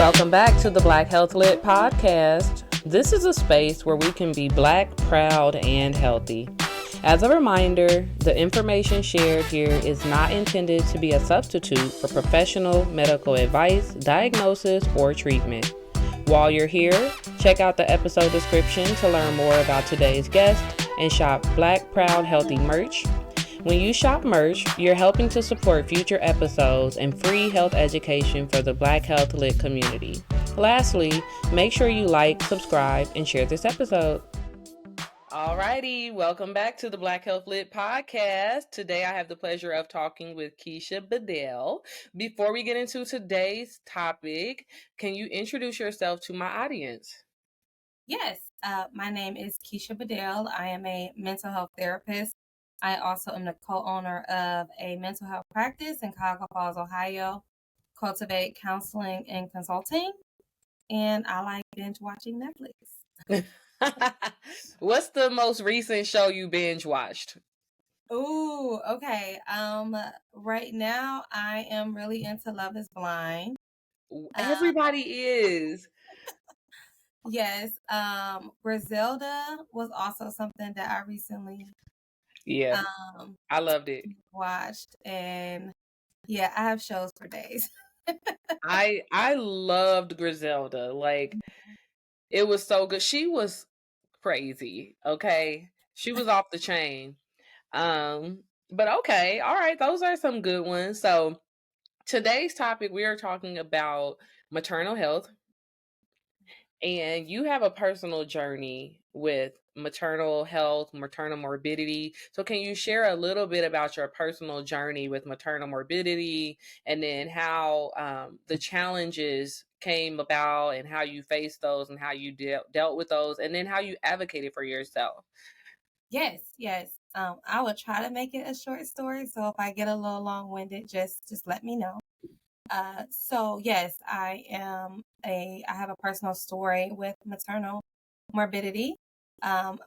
Welcome back to the Black Health Lit podcast. This is a space where we can be Black, proud, and healthy. As a reminder, the information shared here is not intended to be a substitute for professional medical advice, diagnosis, or treatment. While you're here, check out the episode description to learn more about today's guest and shop Black, Proud, Healthy merch. When you shop merch, you're helping to support future episodes and free health education for the Black Health Lit community. Lastly, make sure you like, subscribe, and share this episode. Alrighty, welcome back to the Black Health Lit podcast. Today I have the pleasure of talking with Keisha Bedell. Before we get into today's topic, can you introduce yourself to my audience? Yes, my name is Keisha Bedell. I am a mental health therapist. I also am the co-owner of a mental health practice in Cuyahoga Falls, Ohio, Cultivate Counseling and Consulting, and I like binge watching Netflix. What's the most recent show you binge watched? Ooh, okay. Right now I am really into Love is Blind. Everybody is. Yes. Griselda was also something that I recently I loved it. watched, and yeah, I have shows for days. I loved Griselda. Like, it was so good. She was crazy, okay? She was off the chain. But okay, all right, those are some good ones. So today's topic, we are talking about maternal health. And you have a personal journey with maternal health, maternal morbidity. So can you share a little bit about your personal journey with maternal morbidity, and then how the challenges came about and how you faced those and how you dealt with those, and then how you advocated for yourself? Yes. I will try to make it a short story. So if I get a little long-winded, just let me know. So yes, I have a personal story with maternal morbidity.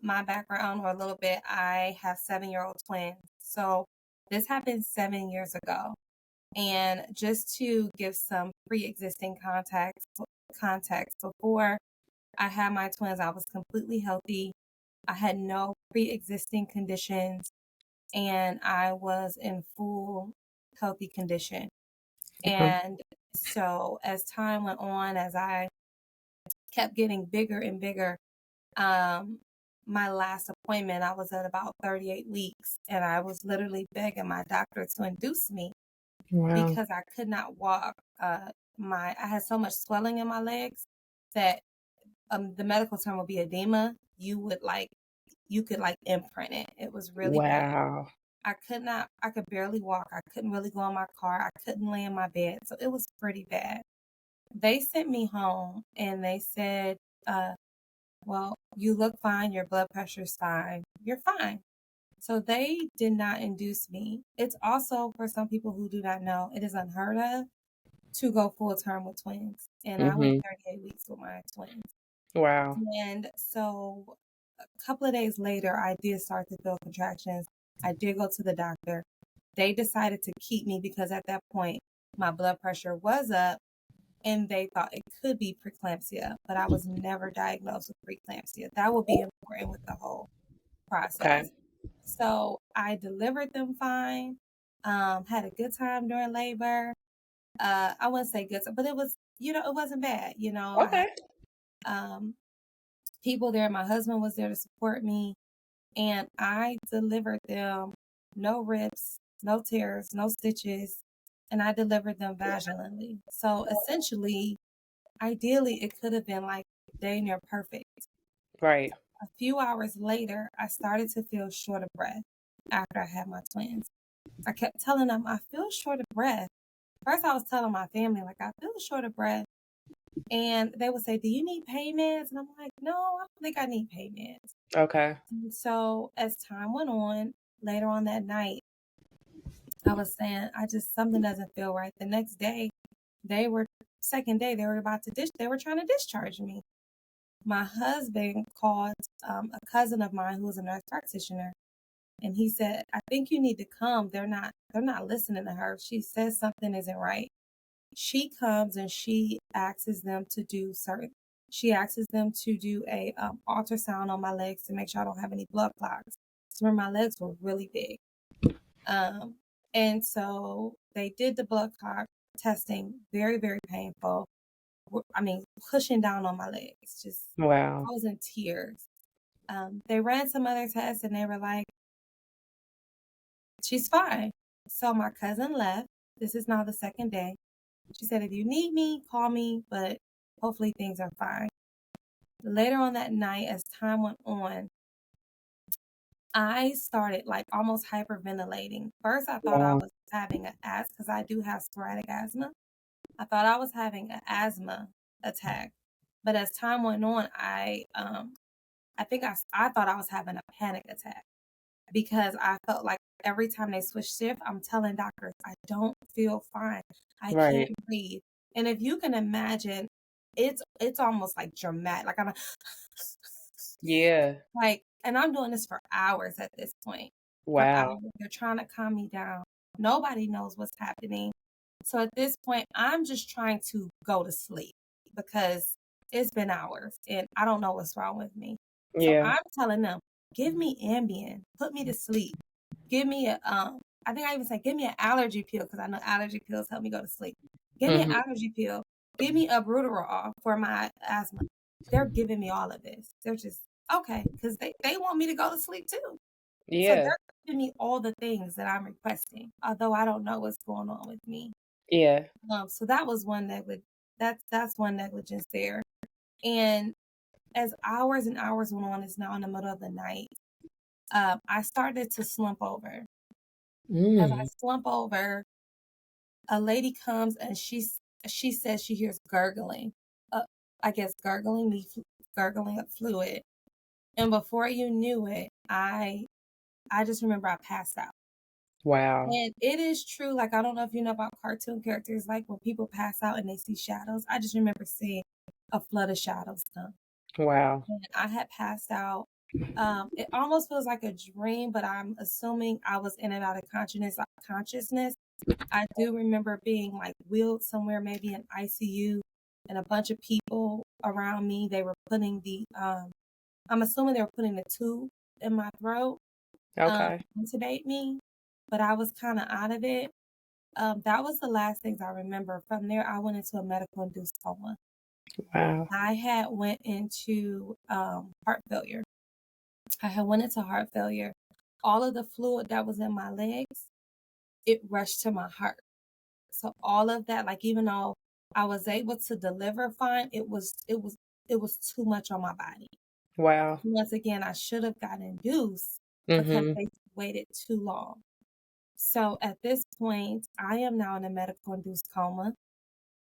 My background, or a little bit, I have 7-year-old twins. So this happened 7 years ago. And just to give some pre-existing context, before I had my twins, I was completely healthy. I had no pre-existing conditions, and I was in full healthy condition. And so as time went on, as I kept getting bigger and bigger, my last appointment, I was at about 38 weeks, and I was literally begging my doctor to induce me because I could not walk. I had so much swelling in my legs that the medical term would be edema. You could imprint it. It was really bad. Wow. I could barely walk. I couldn't really go in my car. I couldn't lay in my bed. So it was pretty bad. They sent me home and they said, well, you look fine. Your blood pressure's fine. You're fine. So they did not induce me. It's also, for some people who do not know, it is unheard of to go full term with twins. And I went 38 weeks with my twins. Wow. And so a couple of days later, I did start to feel contractions. I did go to the doctor. They decided to keep me because at that point, my blood pressure was up and they thought it could be preeclampsia, but I was never diagnosed with preeclampsia. That will be important with the whole process. Okay. So I delivered them fine, had a good time during labor. I wouldn't say good, but it was, it wasn't bad. Okay. I had people there. My husband was there to support me, and I delivered them, no rips, no tears, no stitches, and I delivered them vaginally. So essentially, ideally, it could have been like dang near perfect. Right. A few hours later, I started to feel short of breath after I had my twins. I kept telling them, I feel short of breath. First, I was telling my family, like, I feel short of breath. And they would say, do you need pain meds? And I'm like, no, I don't think I need pain meds. Okay. And so as time went on, later on that night, I was saying, something doesn't feel right. The next day, second day, they were they were trying to discharge me. My husband called a cousin of mine who was a nurse practitioner, and he said, I think you need to come. They're not listening to her. She says something isn't right. she comes and she asks them to do a ultrasound on my legs to make sure I don't have any blood clots. So remember, my legs were really big. And so they did the blood clot testing, very, very painful. I mean, pushing down on my legs, just Wow. I was in tears. They ran some other tests and they were like, she's fine. So my cousin left. This is now the second day. She said, if you need me, call me, but hopefully things are fine. Later on that night, as time went on, I started like almost hyperventilating. First, I thought I Wow. was having an asthma because I do have sporadic asthma. I thought I was having an asthma attack, but as time went on, I think I thought I was having a panic attack because I felt like every time they switch shift, I'm telling doctors I don't feel fine. I Right. can't breathe. And if you can imagine, it's almost like dramatic. Like I'm Yeah. like, and I'm doing this for hours at this point. For Wow. hours. They're trying to calm me down. Nobody knows what's happening. So at this point, I'm just trying to go to sleep because it's been hours and I don't know what's wrong with me. So Yeah. I'm telling them, give me Ambien, put me to sleep. Give me a I think I even said give me an allergy pill because I know allergy pills help me go to sleep. Give me an Hmm. allergy pill. Give me a Bruterol for my asthma. They're giving me all of this. They're just okay because they want me to go to sleep too. So Yeah. they're giving me all the things that I'm requesting, although I don't know what's going on with me. Yeah. So that was one that's one negligence there. And as hours and hours went on, it's now in the middle of the night. I started to slump over. As I Mm. slump over, a lady comes and she says she hears gurgling. I guess gurgling of fluid. And before you knew it, I just remember I passed out. Wow. And it is true. Like, I don't know if you know about cartoon characters, like when people pass out and they see shadows. I just remember seeing a flood of shadows come. Wow. And I had passed out. It almost feels like a dream, but I'm assuming I was in and out of consciousness. I do remember being like wheeled somewhere, maybe in ICU, and a bunch of people around me. They were putting I'm assuming they were putting the tube in my throat, Okay. intubate me, but I was kind of out of it. That was the last things I remember. From there, I went into a medical induced coma. Wow. I had went into heart failure. I had went into heart failure. All of the fluid that was in my legs, it rushed to my heart. So all of that, like even though I was able to deliver fine, it was too much on my body. Wow. Once again, I should have gotten induced because Mm-hmm. they waited too long. So at this point, I am now in a medical induced coma.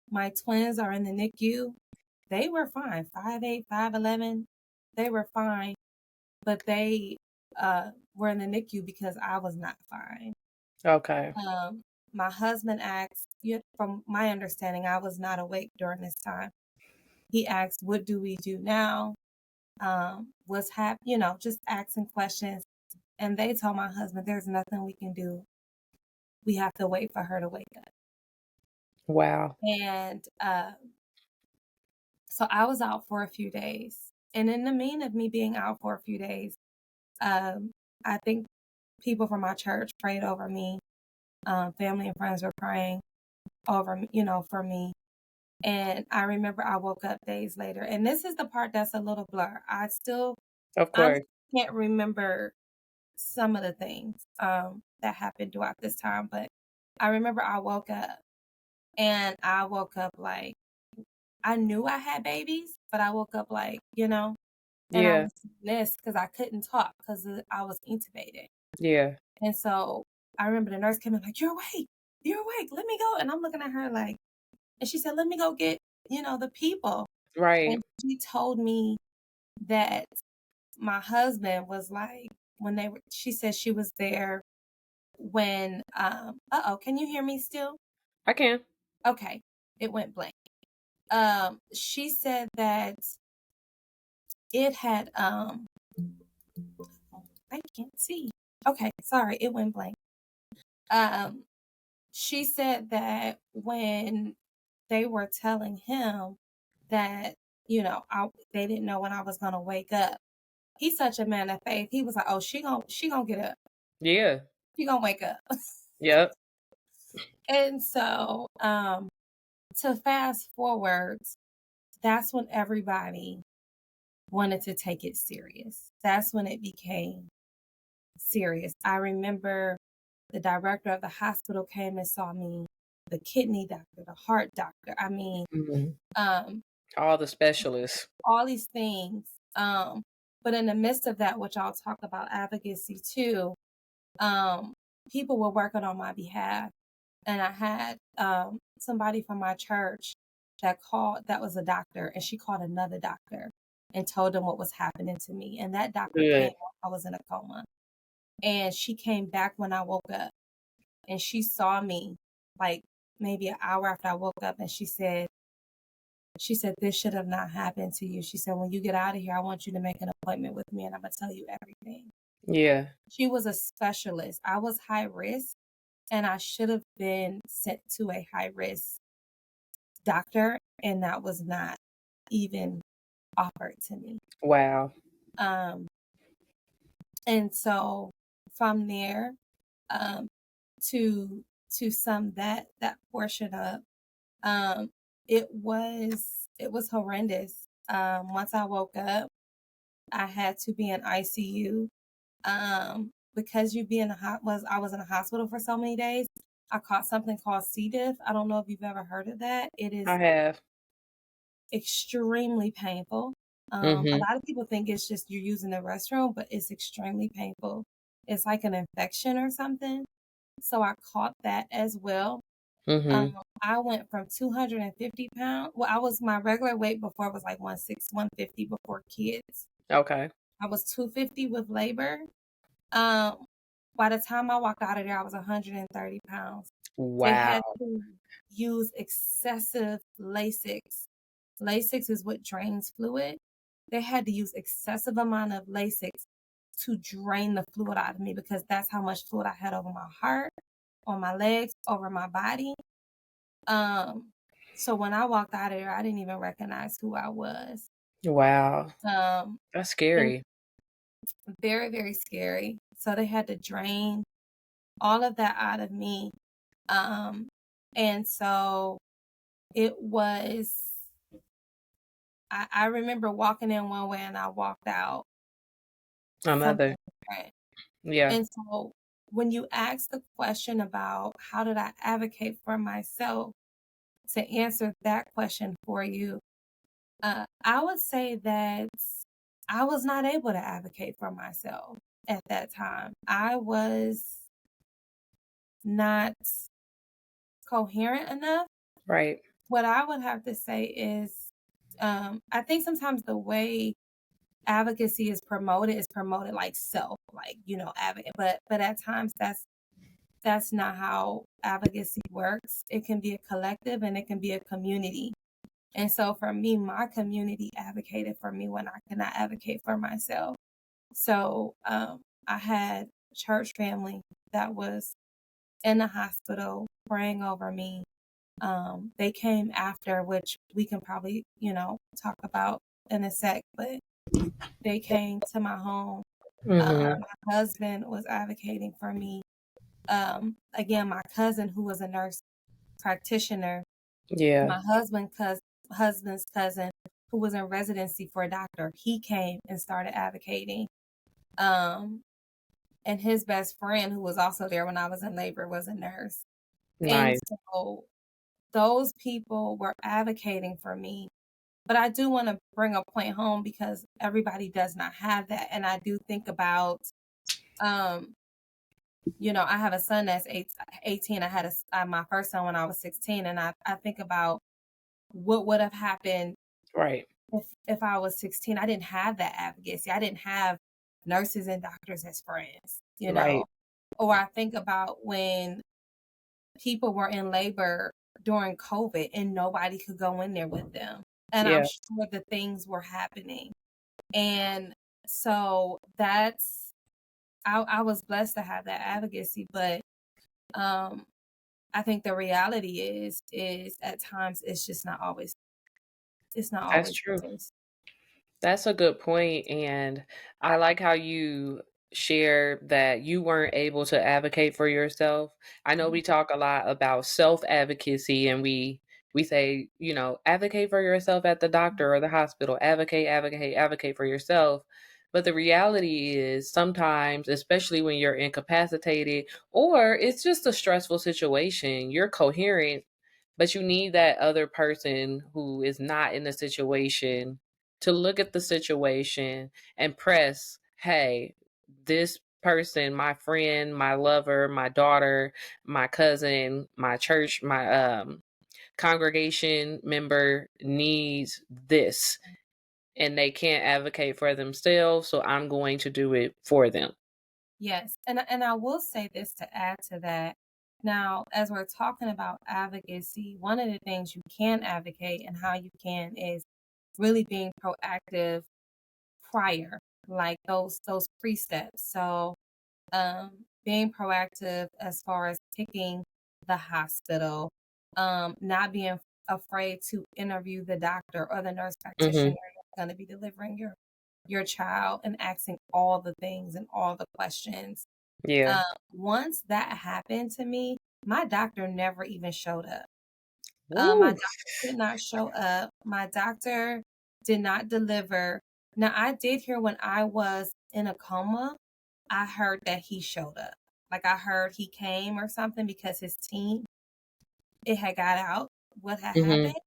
My twins are in the NICU. They were fine, 5'8", 5'11". They were fine, but they were in the NICU because I was not fine. Okay. My husband asked, from my understanding, I was not awake during this time. He asked, what do we do now? What's happening? Just asking questions. And they told my husband, there's nothing we can do. We have to wait for her to wake up. Wow. And so I was out for a few days. And in the mean of me being out for a few days, I think people from my church prayed over me. Family and friends were praying over me, for me. And I remember I woke up days later. And this is the part that's a little blur. I Of honestly course. can't remember some of the things that happened throughout this time, but I remember I woke up and I woke up like I knew I had babies, but I woke up like, and I Yeah. was missed because I couldn't talk because I was intubated. Yeah. And so I remember the nurse came in like, you're awake. You're awake. Let me go. And I'm looking at her like, and she said, let me go get, the people. Right. And she told me that my husband was like, she said she was there when, can you hear me still? I can. Okay. It went blank. She said that it had, I can't see. Okay. Sorry. It went blank. Um, she said that when they were telling him that, they didn't know when I was going to wake up. He's such a man of faith. He was like, "Oh, she gonna get up. Yeah. She gonna wake up." Yep. And so, to fast forward, that's when everybody wanted to take it serious. That's when it became serious. I remember the director of the hospital came and saw me, the kidney doctor, the heart doctor. I mean, Mhm. um, All the specialists. all these things. But in the midst of that, which I'll talk about advocacy too, um, people were working on my behalf. And I had somebody from my church that was a doctor, and she called another doctor and told them what was happening to me. And that doctor came Good. when I was in a coma. And she came back when I woke up, and she saw me like maybe an hour after I woke up, and she said, "This should have not happened to you." She said, "When you get out of here, I want you to make an appointment with me, and I'm going to tell you everything." Yeah. She was a specialist. I was high risk, and I should have been sent to a high risk doctor, and that was not even offered to me. Wow. Um, and so from there, um, to sum that portion up, um, it was horrendous. Once I woke up, I had to be in ICU. Because you be in I was in a hospital for so many days. I caught something called C. diff. I don't know if you've ever heard of that. It is I have. extremely painful. A Mhm. lot of people think it's just you're using the restroom, but it's extremely painful. It's like an infection or something. So I caught that as well. Mhm. I went from 250 pounds. Well, my regular weight before was like 150 before kids. Okay. I was 250 with labor. Um, by the time I walked out of there, I was 130 pounds. They had Wow. to use excessive Lasix. Lasix is what drains fluid. They had to use excessive amount of Lasix to drain the fluid out of me because that's how much fluid I had over my heart, on my legs, over my body. So when I walked out of there, I didn't even recognize who I was. Wow. Um, That's and scary. very, very scary. So they had to drain all of that out of me. Um, and so it was, I remember walking in one way and I walked out Another. something different. Yeah. And so when you ask the question about how did I advocate for myself, to answer that question for you, I would say that I was not able to advocate for myself at that time. I was not coherent enough. Right. What I would have to say is, I think sometimes the way advocacy is promoted like self, like, advocate, but at times that's not how advocacy works. It can be a collective and it can be a community. And so for me, my community advocated for me when I could not advocate for myself. So I had a church family that was in the hospital praying over me. They came after, which we can probably, talk about in a sec, but they came to my home. Mhm. My husband was advocating for me. Again, my cousin, who was a nurse practitioner, Yeah. my husband's cousin, who was in residency for a doctor, he came and started advocating. Um, and his best friend, who was also there when I was in labor, was a nurse. And Nice. so those people were advocating for me. But I do want to bring a point home because everybody does not have that. And I do think about, um, I have a son that's 18. I had my first son when I was 16. And I think about what would have happened Right. if I was 16. I didn't have that advocacy. I didn't have nurses and doctors as friends. Right. Or I think about when people were in labor during COVID and nobody could go in there with them. And I'm Yeah. sure the things were happening. And so I was blessed to have that advocacy, but um, I think the reality is at times it's not That's always true. the case. That's a good point, and I like how you share that you weren't able to advocate for yourself. I know we talk a lot about self-advocacy and we say, advocate for yourself at the doctor or the hospital, advocate, advocate, advocate for yourself. But the reality is sometimes, especially when you're incapacitated or it's just a stressful situation, you're coherent, but you need that other person who is not in the situation to look at the situation and press, hey, this person, my friend, my lover, my daughter, my cousin, my church, my congregation member needs this and they can't advocate for themselves, so I'm going to do it for them. Yes, and I will say this to add to that. Now, as we're talking about advocacy, one of the things you can advocate and how you can is really being proactive prior, like those pre-steps. So, being proactive as far as picking the hospital, not being afraid to interview the doctor or the nurse practitioner Mhm. that's going to be delivering your child and asking all the things and all the questions. Yeah. Once that happened to me, my doctor never even showed up. My Woo. doctor did not show up. My doctor did not deliver. Now, I did hear when I was in a coma, I heard that he showed up. Like I heard he came or something because his team, it had got out what had Mhm. happened.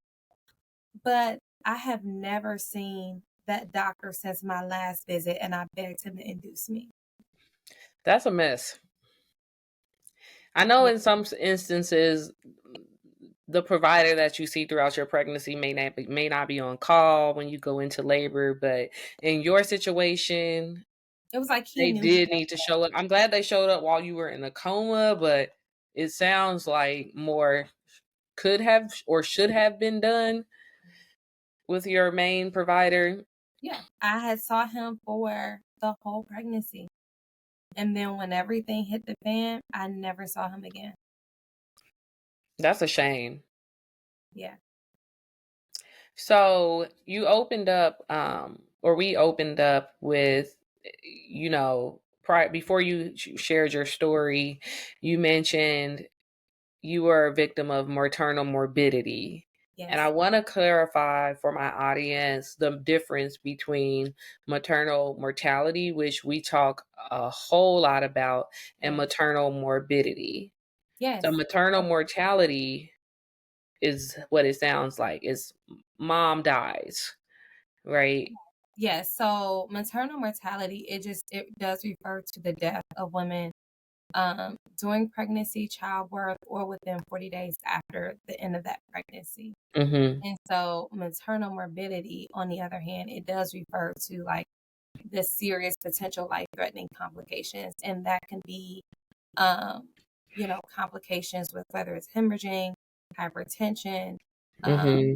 But I have never seen that doctor since my last visit, and I begged him to induce me. That's a mess. I know Yeah, in some instances the provider that you see throughout your pregnancy may not be on call when you go into labor, but in your situation, it was like he they knew he did need to show up. I'm glad they showed up while you were in a coma, but it sounds like more could have or should have been done with your main provider. Yeah, I had saw him for the whole pregnancy. And then when everything hit the fan, I never saw him again. That's a shame. Yeah. So you opened up, or we opened up with, before you shared your story, you mentioned you were a victim of maternal morbidity. And I Yes. want to clarify for my audience the difference between maternal mortality, which we talk a whole lot about, and Yeah. maternal morbidity. So Yes. maternal mortality is what it sounds like. Is mom dies, right? Yes. So maternal mortality, it does refer to the death of women during pregnancy, childbirth, or within 40 days after the end of that pregnancy. Mm-hmm. And so maternal morbidity, on the other hand, it does refer to like the serious potential life threatening complications. And that can be um, complications with whether it's hemorrhaging, hypertension, um, Mm-hmm.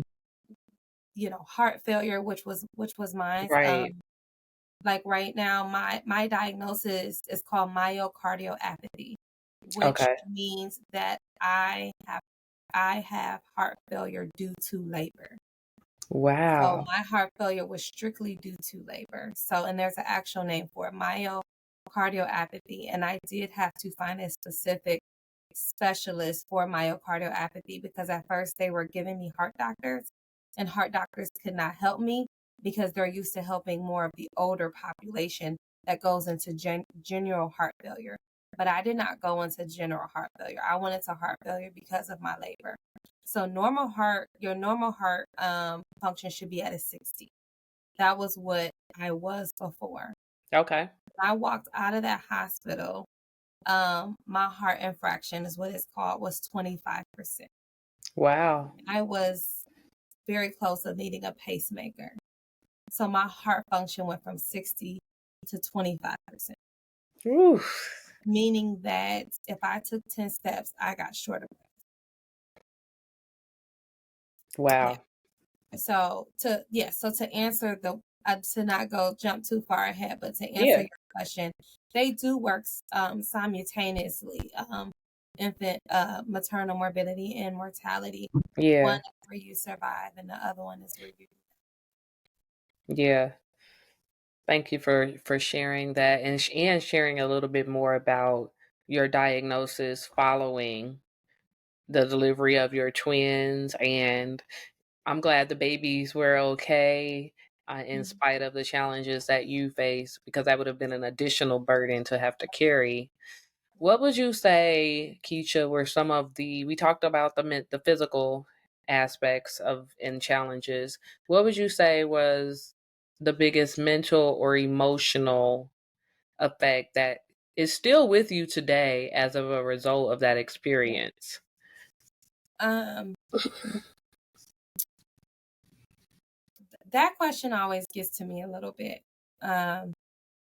heart failure, which was mine. Right. Like right now, my diagnosis is called myocardiopathy, which Okay. means that I have heart failure due to labor. So Wow. my heart failure was strictly due to labor. So, and there's an actual name for it, myocardiopathy. And I did have to find a specific specialist for myocardiopathy because at first they were giving me heart doctors, and heart doctors could not help me because they're used to helping more of the older population that goes into general heart failure. But I did not go into general heart failure. I went into heart failure because of my labor. So your normal heart function should be at a 60. That was what I was before. Okay. I walked out of that hospital. My heart infraction is what it's called was 25%. Wow. I was very close to needing a pacemaker. So my heart function went from 60 to 25%, Oof. meaning that if I took 10 steps, I got short of breath. Yeah. Wow. So to answer to not go jump too far ahead, but to answer Yeah. your question, they do work simultaneously. infant maternal morbidity and mortality. One Yeah. is where you survive, and the other one is where you. Yeah. Thank you for sharing that and sharing a little bit more about your diagnosis following the delivery of your twins. And I'm glad the babies were okay, in Mhm. spite of the challenges that you face, because that would have been an additional burden to have to carry. What would you say, Keisha, were some of we talked about the physical aspects of and challenges. What would you say was the biggest mental or emotional effect that is still with you today as of a result of that experience? Um, that question always gets to me a little bit,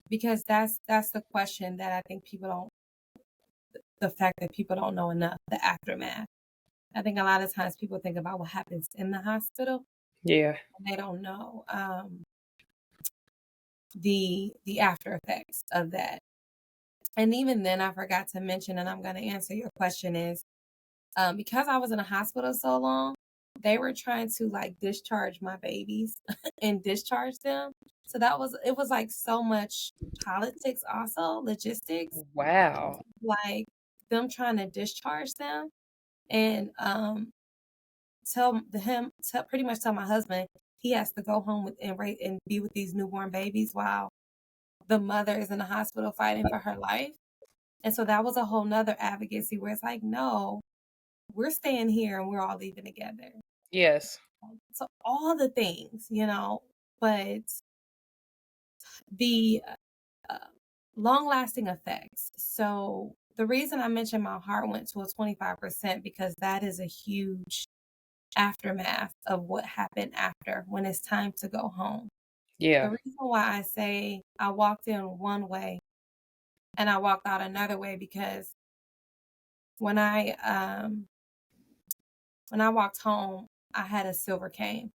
because that's the question that I think people don't. The fact that people don't know enough, the aftermath. I think a lot of times people think about what happens in the hospital, Yeah. and they don't know the after effects of that. And even then, I forgot to mention, and I'm going to answer your question is because I was in a hospital so long, they were trying to like discharge my babies and discharge them. So it was like so much politics, also logistics, Wow. like them trying to discharge them and pretty much tell my husband he has to go home with and be with these newborn babies while the mother is in the hospital fighting for her life. And so that was a whole nother advocacy where it's like, no, we're staying here and we're all leaving together. Yes. So all the things, but the uh, long lasting effects. So the reason I mentioned my heart went to a 25% because that is a huge aftermath of what happened after when it's time to go home. The Yeah. reason why I say I walked in one way and I walked out another way because when I walked home, I had a silver cane.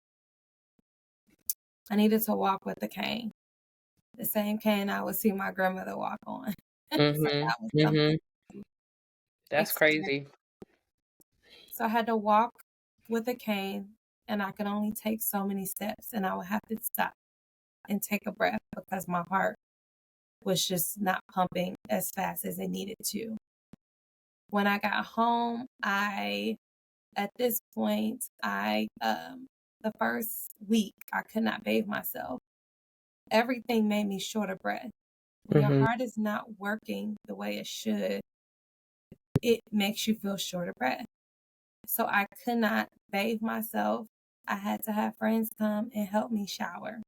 I needed to walk with the cane, the same cane I would see my grandmother walk on. So Mhm. that was something Mhm. to That's experience. crazy. So I had to walk with a cane, and I could only take so many steps, and I would have to stop and take a breath because my heart was just not pumping as fast as it needed to. When I got home, at this point, the first week, I could not bathe myself. Everything made me short of breath. When your Mhm. heart is not working the way it should, it makes you feel short of breath. So I could not bathe myself. I had to have friends come and help me shower.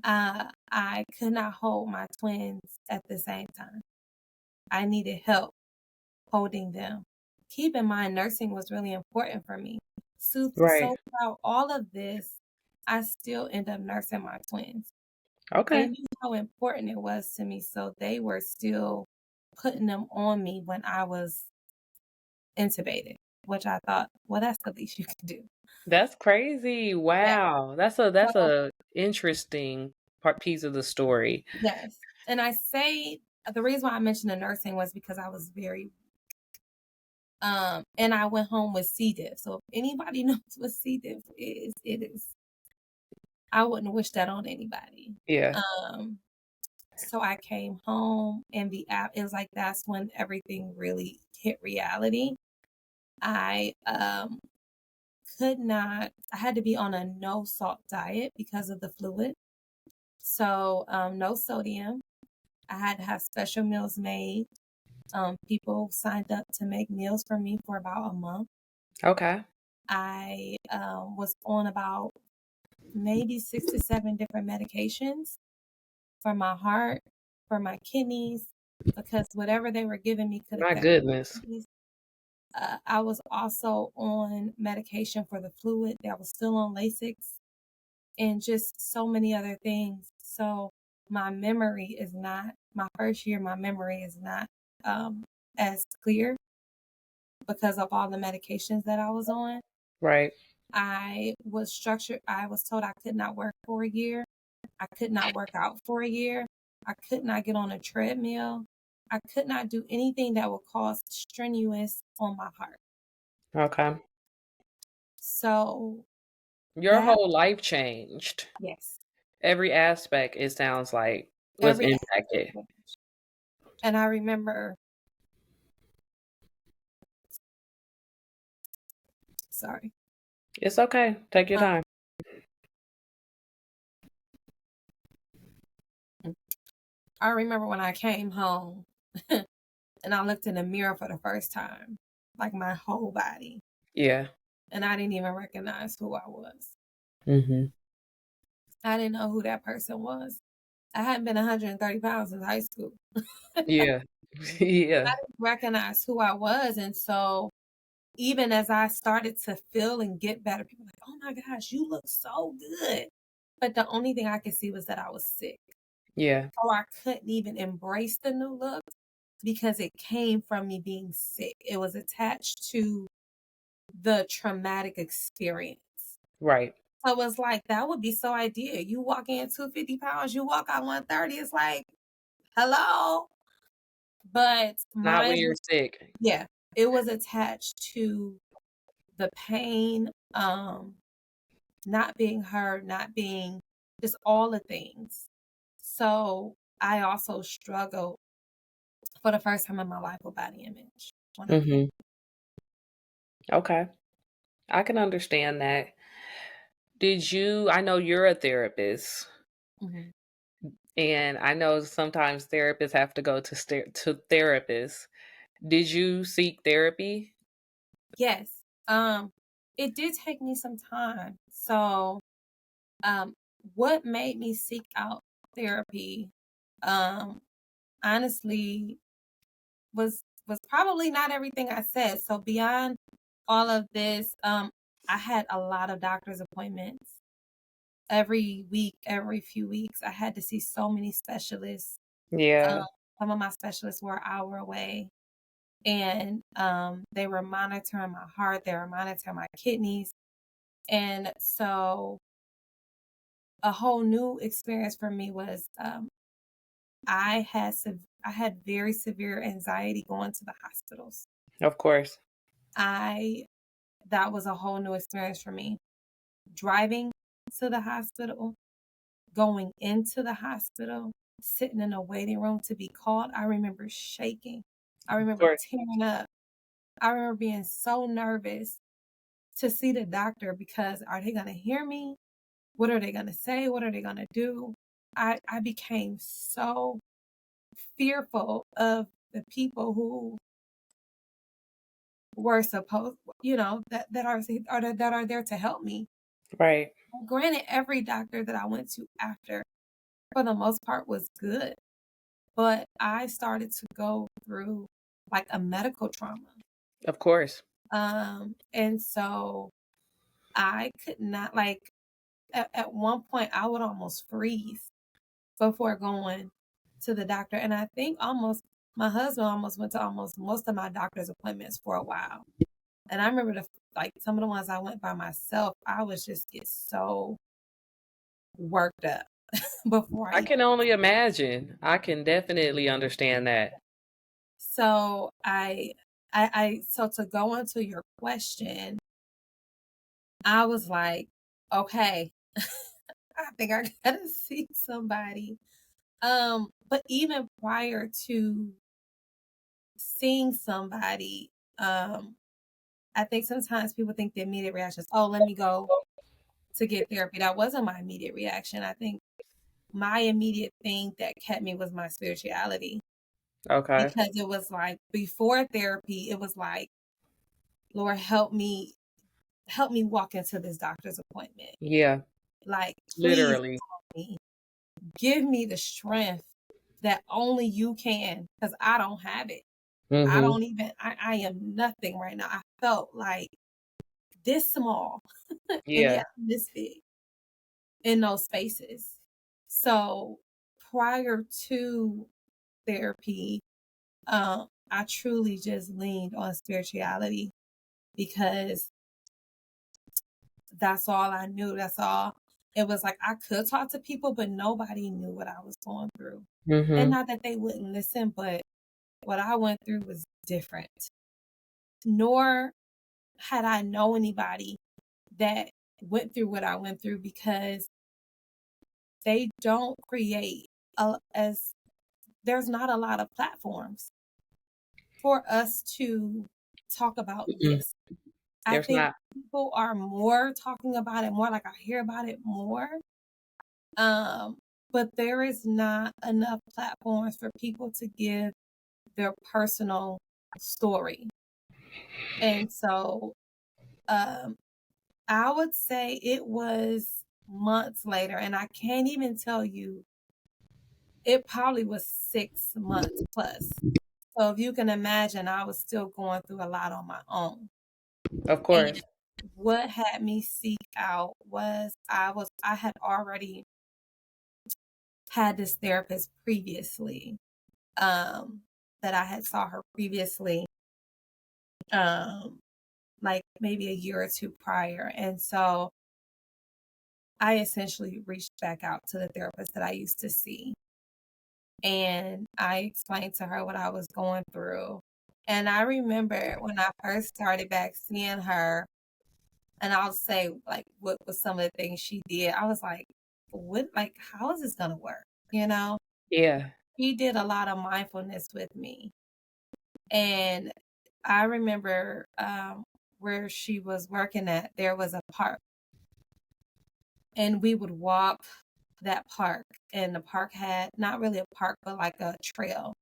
I could not hold my twins at the same time. I needed help holding them. Keep in mind, nursing was really important for me. Right. So without all of this, I still end up nursing my twins. They Okay. knew how important it was to me, so they were still putting them on me when I was intubated, which I thought, well, that's the least you can do. That's crazy. Yeah. Wow. That's So a interesting piece of the story. yes, and I say the reason why I mentioned the nursing was because I was very and I went home with C. diff. So if anybody knows what C. diff is, it is I wouldn't wish that on anybody. Yeah. Um, so I came home and the app it was like that's when everything really hit reality. I I had to be on a no salt diet because of the fluid. So no sodium. I had to have special meals made. People signed up to make meals for me for about a month. Okay. I was on about maybe 6 to 7 different medications for my heart, for my kidneys, because whatever they were giving me could My affect my goodness. kidneys. I was also on medication for the fluid. I was still on Lasix and just so many other things. So my first year, my memory is not um, as clear because of all the medications that I was on. Right. I was told I could not work for a year. I could not work out for a year. I could not get on a treadmill. I could not do anything that would cause strenuous on my heart. Okay. So Your that, whole life changed. yes, Every aspect, it sounds like, was every impacted. aspect. And I remember, sorry, It's okay. Take your um, time. I remember when I came home and I looked in the mirror for the first time, like my whole body, Yeah. and I didn't even recognize who I was. Mm-hmm. I didn't know who that person was. I hadn't been 130 pounds since high school. Yeah. Yeah. I didn't recognize who I was. And so even as I started to feel and get better, people were like, oh my gosh, you look so good. But the only thing I could see was that I was sick. Yeah. Or I couldn't even embrace the new look because it came from me being sick. It was attached to the traumatic experience. Right. So it was like, that would be so ideal. You walk in 250 pounds, you walk out 130. It's like, hello. But Not when mine you're was, sick. yeah, it was attached to the pain, not being heard, not being just all the things. So I also struggled for the first time in my life with body image. Mm-hmm. Okay. I can understand that. I know you're a therapist, Mhm. and I know sometimes therapists have to go to therapists. Did you seek therapy? Yes. Um, it did take me some time. So, um, what made me seek out therapy, um, honestly, was probably not everything I said. So beyond all of this, I had a lot of doctor's appointments every week, every few weeks. I had to see so many specialists. Um, Yeah, some of my specialists were an hour away, and they were monitoring my heart, they were monitoring my kidneys. And so a whole new experience for me was I had very severe anxiety going to the hospitals. of course. I That was a whole new experience for me. Driving to the hospital, going into the hospital, sitting in a waiting room to be called. I remember shaking. I Of remember course. tearing up. I remember being so nervous to see the doctor because are they going to hear me? What are they going to say? What are they going to do? I became so fearful of the people who were supposed, that are there to help me. Right. Granted, every doctor that I went to after, for the most part, was good, but I started to go through like a medical trauma. Of course. And so I could not, like, at one point, I would almost freeze before going to the doctor. And I think my husband almost went to almost most of my doctor's appointments for a while. And I remember like some of the ones I went by myself, I was just get so worked up before I I even. can only imagine. I can definitely understand that. So so to go into your question, I was like, okay, I think I gotta see somebody. But even prior to seeing somebody, I think sometimes people think the immediate reaction is, oh, let me go to get therapy. That wasn't my immediate reaction. I think my immediate thing that kept me was my spirituality Okay. because it was like before therapy, it was like, Lord, help me walk into this doctor's appointment. Yeah, Like, please literally. help me. Give me the strength that only you can because I don't have it. Mm-hmm. I am nothing right now. I felt like this small and Yeah, yet this big in those spaces. So prior to therapy, I truly just leaned on spirituality because that's all I knew. That's all. It was like I could talk to people, but nobody knew what I was going through. And mm-hmm. not that they wouldn't listen, but what I went through was different, nor had I know anybody that went through what I went through, because they don't create as there's not a lot of platforms for us to talk about Mm-mm. this. I There's think not. people are more talking about it more, like I hear about it more. But there is not enough platforms for people to give their personal story. And so I would say it was months later, and I can't even tell you, it probably was 6 months plus. So if you can imagine, I was still going through a lot on my own. Of And course. what had me seek out was I had already had this therapist previously, that I had saw her previously, um, like maybe a year or two prior. And so I essentially reached back out to the therapist that I used to see. And I explained to her what I was going through. And I remember when I first started back seeing her, and I'll say like what was some of the things she did. I was like, what, like, how is this gonna work? You know? Yeah. She did a lot of mindfulness with me. And I remember where she was working at, there was a park, and we would walk that park. And the park had not really a park, but like a trail.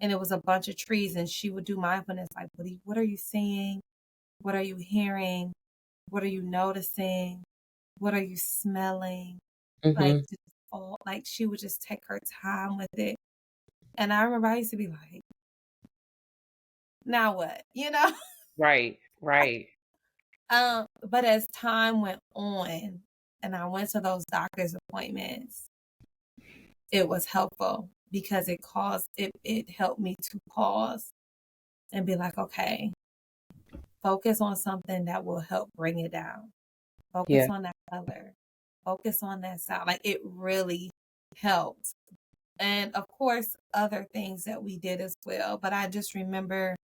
And it was a bunch of trees, and she would do mindfulness, like, what are you seeing? What are you hearing? What are you noticing? What are you smelling? Like, Mm-hmm. just like she would just take her time with it. And I remember I used to be like, now what? You know? Right. Right. But as time went on and I went to those doctor's appointments, it was helpful because it helped me to pause and be like, okay, focus on something that will help bring it down. Focus Yeah. on that color. Focus on that sound. Like, it really helped. And of course, other things that we did as well. But I just remember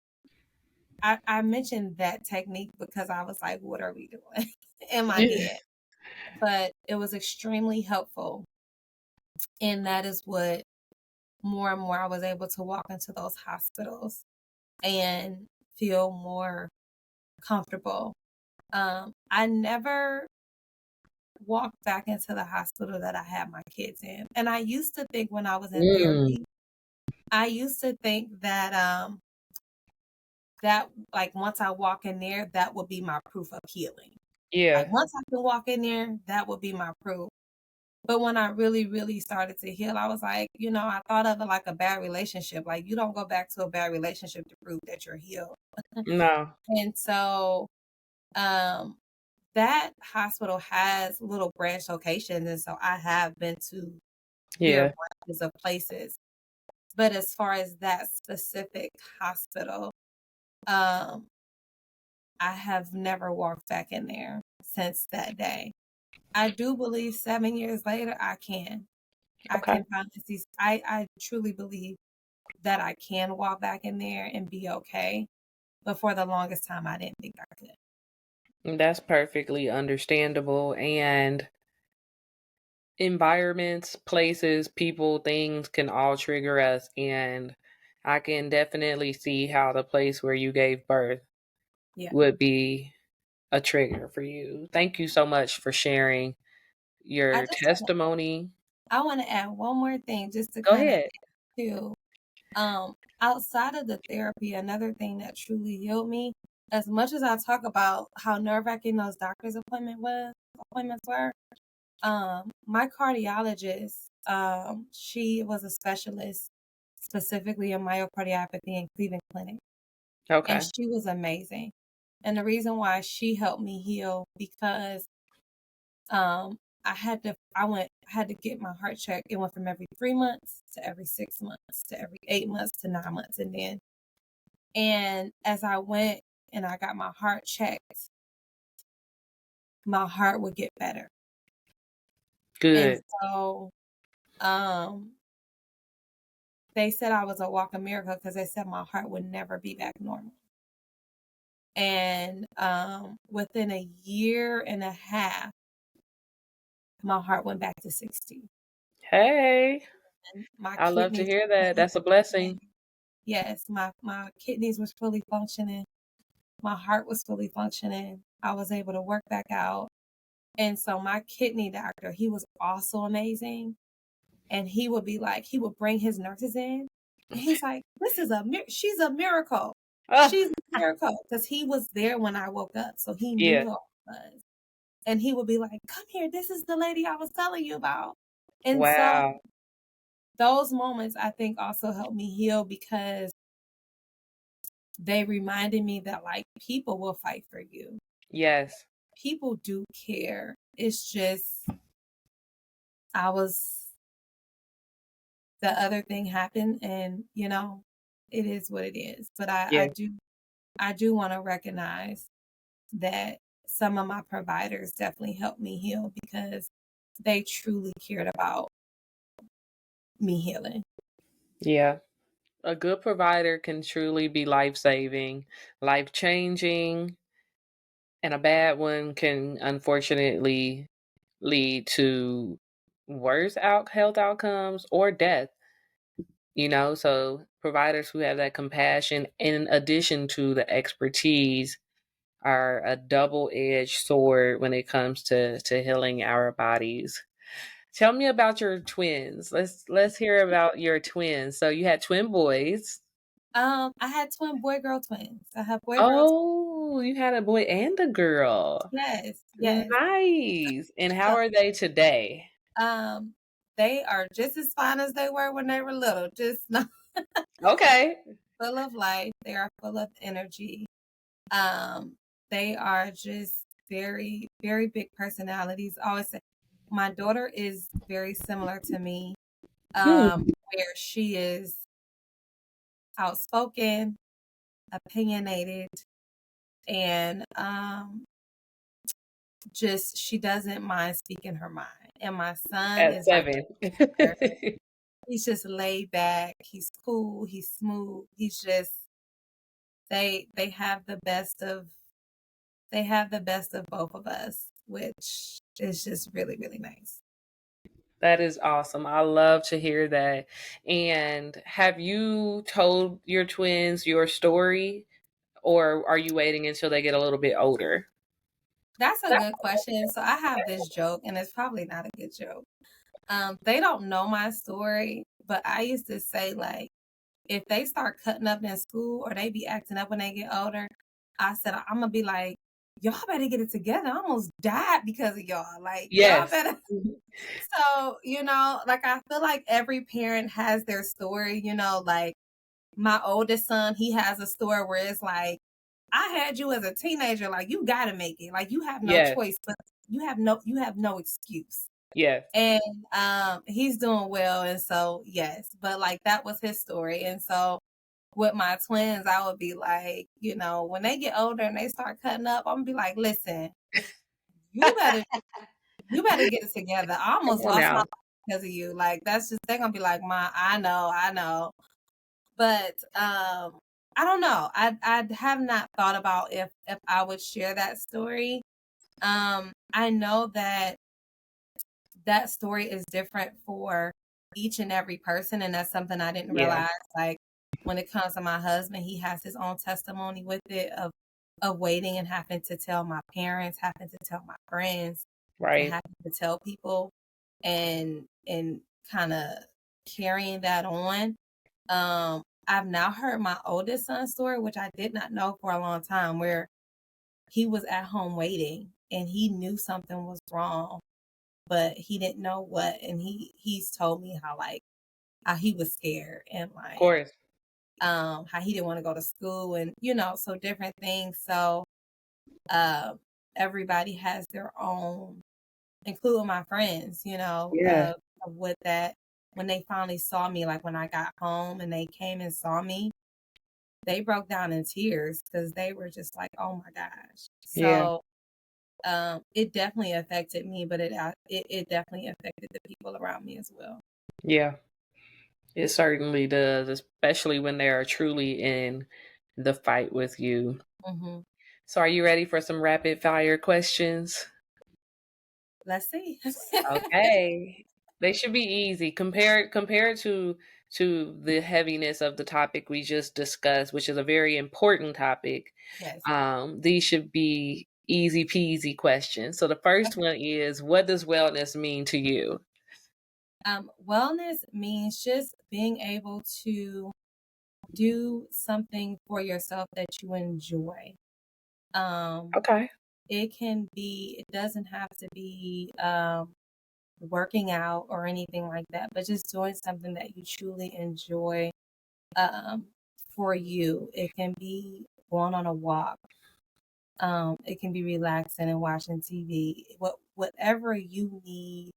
I mentioned that technique because I was like, what are we doing in my Yeah. head? But it was extremely helpful. And that is what more and more I was able to walk into those hospitals and feel more comfortable. I never walked back into the hospital that I had my kids in. And I used to think when I was in Mm. therapy, I used to think that that like once I walk in there, that would be my proof of healing. Like Yeah. once I can walk in there, that would be my proof. But when I really, really started to heal, I was like, I thought of it like a bad relationship. Like, you don't go back to a bad relationship to prove that you're healed. No. And so um that hospital has little branch locations, and so I have been to their Yeah. branches of places. But as far as that specific hospital, um, I have never walked back in there since that day. I do believe 7 years later I can. I Okay. can finally see. I truly believe that I can walk back in there and be okay. But for the longest time, I didn't think I could. That's perfectly understandable. And environments, places, people, things can all trigger us. And I can definitely see how the place where you gave birth Yeah. would be a trigger for you. Thank you so much for sharing I your just testimony. I want to add one more thing just to Go kind of ahead. add to outside of the therapy, another thing that truly healed me, as much as I talk about how nerve-wracking those doctor's appointments were, my cardiologist, she was a specialist specifically in myocardiopathy in Cleveland Clinic, and Okay. she was amazing. And the reason why she helped me heal because um I had to get my heart checked. It went from every 3 months to every 6 months to every 8 months to 9 months. And as I went and I got my heart checked, my heart would get better. And Good. so um they said I was a walking miracle because they said my heart would never be back normal. And within a year and a half, my heart went back to 60. Hey, And my I love to kidneys hear were that. fully That's a blessing. functioning. Yes, my kidneys was fully functioning. My heart was fully functioning. I was able to work back out. And so my kidney doctor, he was also amazing. And he would be like, he would bring his nurses in. And he's like, this is she's a miracle. Oh, She's a miracle. Because he was there when I woke up. So he knew yeah, who I was. And he would be like, come here. This is the lady I was telling you about. And so wow. those moments, I think, also helped me heal because they reminded me that, like, people will fight for you. Yes, People do care. It's just, I was, the other thing happened and, it is what it is. But yeah, I do want to recognize that some of my providers definitely helped me heal because they truly cared about me healing. yeah. A good provider can truly be life-saving, life-changing, and a bad one can unfortunately lead to worse health outcomes or death. So providers who have that compassion in addition to the expertise are a double-edged sword when it comes to healing our bodies. Tell me about your twins. Let's hear about your twins. So you had twin boys. I had boy-girl twins. I have boy-girl twins. Oh, you had a boy and a girl. Yes, yes. Nice. And how So, are they today? um, they are just as fine as they were when they were little, just not Okay. full of life. They are full of energy. Um, they are just very, very big personalities. I always say my daughter is very similar to me, Hmm. where she is outspoken, opinionated, and just she doesn't mind speaking her mind. And my son At is like, 7. he's just laid back. He's cool. He's smooth. He's just they have the best of both of us, which is just really, really nice. That is awesome. I love to hear that. And have you told your twins your story, or are you waiting until they get a little bit older? That's a good question. So I have this joke, and it's probably not a good joke. They don't know my story, but I used to say, like, if they start cutting up in school or they be acting up when they get older, I said I'm gonna be like, y'all better get it together. I almost died because of y'all. Like, y'all Yes. better. So, like, I feel like every parent has their story, like my oldest son, he has a story where it's like, I had you as a teenager, like you gotta make it. Like you have no Yes. choice, but you have no excuse. Yes. And he's doing well. And so yes, but like that was his story. And so with my twins, I would be like, when they get older and they start cutting up, I'm gonna be like, listen, you better you better get it together. I Come almost on lost my now. life because of you. Like that's just they're gonna be like, Ma, I know. But I don't know. I have not thought about if I would share that story. I know that that story is different for each and every person, and that's something I didn't Yeah. realize. Like when it comes to my husband, he has his own testimony with it of waiting and having to tell my parents, having to tell my friends, and Right. having to tell people, and kind of carrying that on. I've now heard my oldest son's story, which I did not know for a long time, where he was at home waiting and he knew something was wrong, but he didn't know what. And he's told me how, like, how he was scared and Of like course. how he didn't want to go to school and so different things. So uh everybody has their own, including my friends, Yeah. of what that when they finally saw me, like when I got home and they came and saw me, they broke down in tears because they were just like, oh my gosh. Yeah. So it definitely affected me, but it definitely affected the people around me as well. Yeah. It certainly does, especially when they are truly in the fight with you. Hmm. So, are you ready for some rapid fire questions? Let's see. Okay. They should be easy compared to the heaviness of the topic we just discussed, which is a very important topic. Yes. These should be easy peasy questions. So the first Okay. one is, what does wellness mean to you? Wellness means just being able to do something for yourself that you enjoy. Um, Okay. it doesn't have to be working out or anything like that, but just doing something that you truly enjoy um, for you. It can be going on a walk. It can be relaxing and watching TV. Whatever you need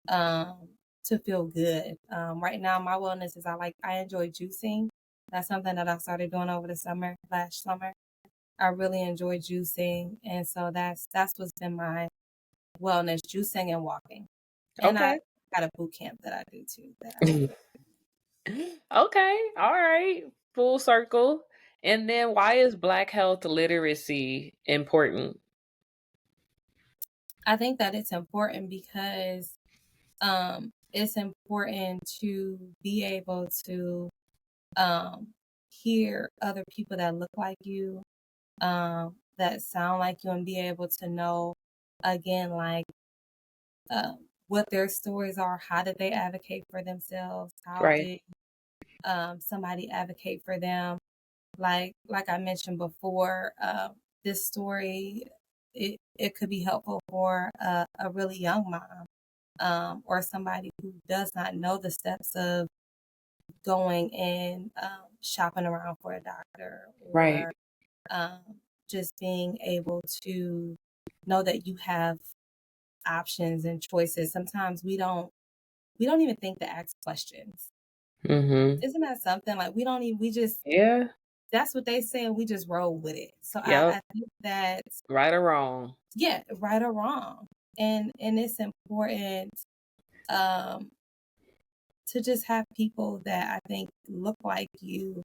um, to feel good. Right now, my wellness is I enjoy juicing. That's something that I started doing over the summer, last summer. I really enjoy juicing, and so that's what's been my wellness: juicing and walking. And I Okay. got a boot camp that I do too. That I do. Okay. All right. Full circle. And then why is Black health literacy important? I think that it's important because it's important to be able to um, hear other people that look like you, that sound like you, and be able to know again, what their stories are. How did they advocate for themselves? How Right. did somebody advocate for them? Like I mentioned before, this story it could be helpful for a really young mom, or somebody who does not know the steps of going and shopping around for a doctor, Right. or just being able to know that you have options and choices. Sometimes we don't even think to ask questions. Mm-hmm. Isn't that something? Like we just Yeah. that's what they say and we just roll with it. So Yep. I think that, Right or wrong. yeah, right or wrong. And it's important um to just have people that I think look like you,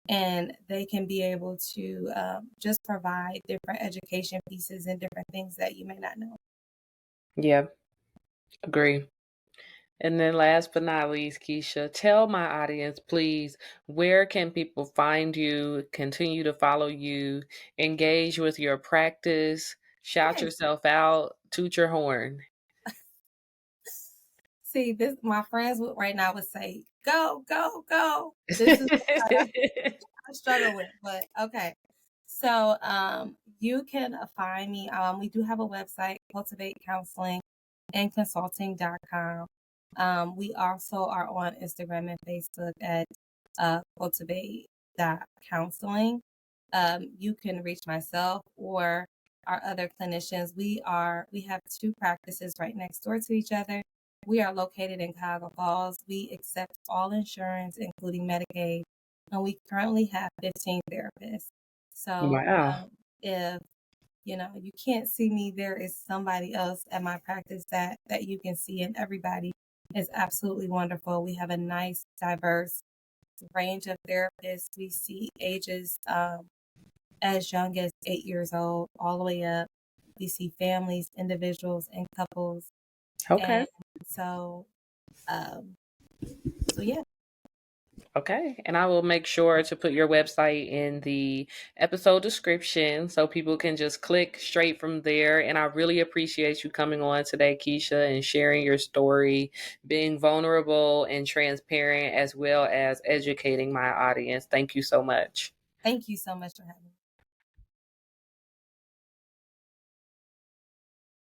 and they can be able to just provide different education pieces and different things that you may not know. Yeah. Agree. And then last but not least, Keisha, tell my audience, please, where can people find you, continue to follow you, engage with your practice, shout Yes. yourself out, toot your horn? See, this my friends would right now would say, "Go, go, go." This is the part I struggle with, but okay. So, you can find me. We do have a website, Cultivate Counseling and Consulting.com. We also are on Instagram and Facebook at Cultivate Counseling. You can reach myself or our other clinicians. We have two practices right next door to each other. We are located in Cuyahoga Falls. We accept all insurance, including Medicaid, and we currently have 15 therapists. So Wow. if you can't see me, there is somebody else at my practice that you can see, and everybody is absolutely wonderful. We have a nice, diverse range of therapists. We see ages as young as 8 years old, all the way up. We see families, individuals, and couples, Okay. and so um, so yeah. Okay. And I will make sure to put your website in the episode description so people can just click straight from there. And I really appreciate you coming on today, Keisha, and sharing your story, being vulnerable and transparent, as well as educating my audience. Thank you so much. Thank you so much for having me.